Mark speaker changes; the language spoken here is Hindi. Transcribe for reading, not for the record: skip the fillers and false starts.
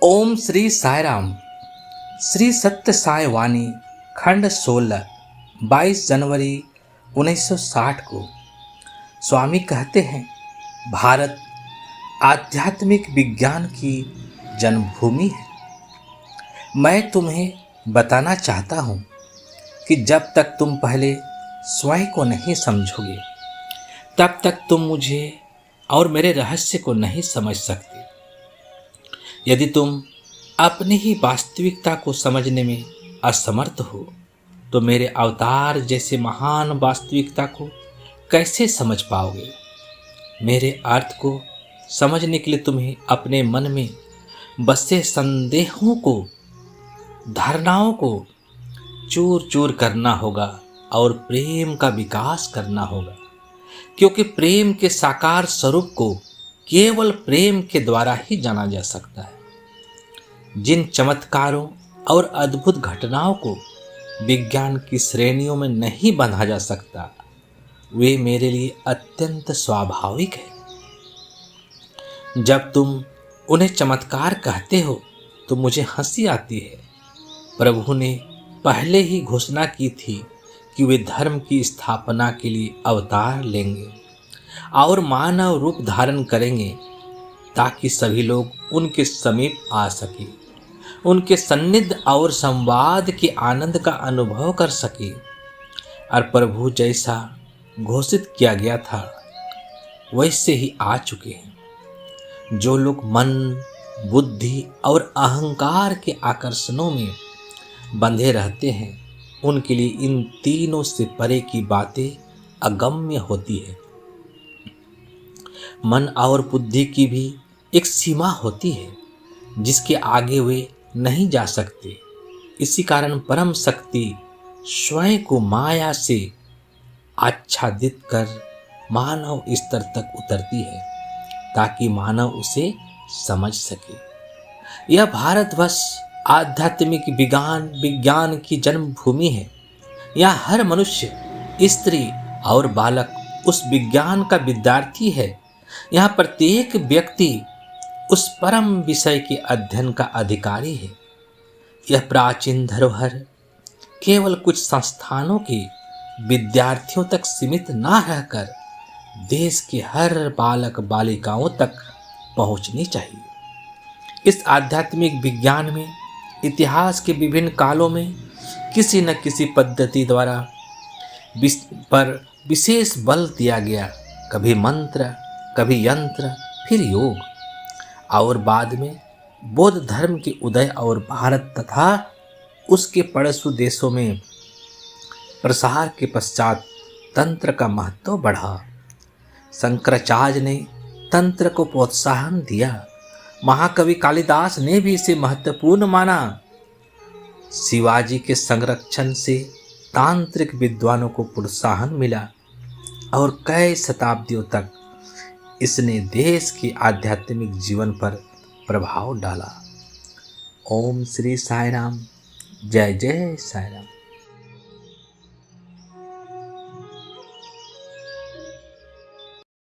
Speaker 1: ओम श्री साई राम। श्री सत्य साई वाणी खंड 16 22 जनवरी 1960 को स्वामी कहते हैं, भारत आध्यात्मिक विज्ञान की जन्मभूमि है। मैं तुम्हें बताना चाहता हूँ कि जब तक तुम पहले स्वयं को नहीं समझोगे तब तक तुम मुझे और मेरे रहस्य को नहीं समझ सकते। यदि तुम अपनी ही वास्तविकता को समझने में असमर्थ हो तो मेरे अवतार जैसे महान वास्तविकता को कैसे समझ पाओगे। मेरे अर्थ को समझने के लिए तुम्हें अपने मन में बसे संदेहों को, धारणाओं को चूर चूर करना होगा और प्रेम का विकास करना होगा, क्योंकि प्रेम के साकार स्वरूप को केवल प्रेम के द्वारा ही जाना जा सकता है। जिन चमत्कारों और अद्भुत घटनाओं को विज्ञान की श्रेणियों में नहीं बांधा जा सकता, वे मेरे लिए अत्यंत स्वाभाविक है। जब तुम उन्हें चमत्कार कहते हो तो मुझे हंसी आती है। प्रभु ने पहले ही घोषणा की थी कि वे धर्म की स्थापना के लिए अवतार लेंगे और मानव रूप धारण करेंगे, ताकि सभी लोग उनके समीप आ सके, उनके सान्निध्य और संवाद के आनंद का अनुभव कर सके। और प्रभु जैसा घोषित किया गया था वैसे ही आ चुके हैं। जो लोग मन, बुद्धि और अहंकार के आकर्षणों में बंधे रहते हैं, उनके लिए इन तीनों से परे की बातें अगम्य होती है। मन और बुद्धि की भी एक सीमा होती है जिसके आगे वे नहीं जा सकते। इसी कारण परम शक्ति स्वयं को माया से आच्छादित कर मानव स्तर तक उतरती है, ताकि मानव उसे समझ सके। यह भारतवर्ष आध्यात्मिक विज्ञान की जन्मभूमि है। यहाँ हर मनुष्य, स्त्री और बालक उस विज्ञान का विद्यार्थी है। यहाँ प्रत्येक व्यक्ति उस परम विषय के अध्ययन का अधिकारी है। यह प्राचीन धरोहर केवल कुछ संस्थानों के विद्यार्थियों तक सीमित न रहकर देश के हर बालक बालिकाओं तक पहुँचनी चाहिए। इस आध्यात्मिक विज्ञान में इतिहास के विभिन्न कालों में किसी न किसी पद्धति द्वारा पर विशेष बल दिया गया। कभी मंत्र, कभी यंत्र, फिर योग, और बाद में बौद्ध धर्म के उदय और भारत तथा उसके पड़ोसी देशों में प्रसार के पश्चात तंत्र का महत्व बढ़ा। शंकराचार्य ने तंत्र को प्रोत्साहन दिया। महाकवि कालिदास ने भी इसे महत्वपूर्ण माना। शिवाजी के संरक्षण से तांत्रिक विद्वानों को प्रोत्साहन मिला और कई शताब्दियों तक इसने देश के आध्यात्मिक जीवन पर प्रभाव डाला। ओम श्री साई राम। जय जय साई राम।